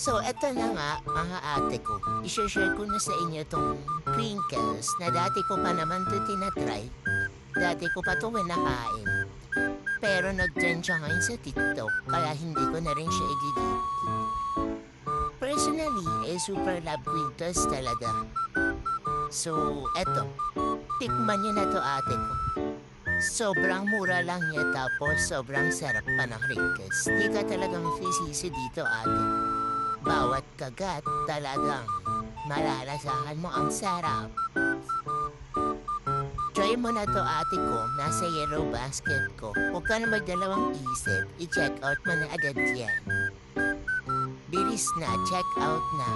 So, eto na nga, mga ate ko. I-share ko na sa inyo tong crinkles na dati ko pa naman to tinatry. Dati ko pa to kinakain. Pero nag-trend siya ngayon sa TikTok, kaya hindi ko na rin siya i-delete. Personally, super love crinkles talaga. So, eto. Tikman niyo na to ate ko. Sobrang mura lang niya tapos sobrang sarap pa ng crinkles. Di ka talagang sisisi dito ate. Bawat kagat talagang malalasahan mo ang sarap. Try mo na to ate ko, nasa yellow basket ko. Huwag ka na magdalawang isip, i-check out mo na agad yan. Bilis na, check out na.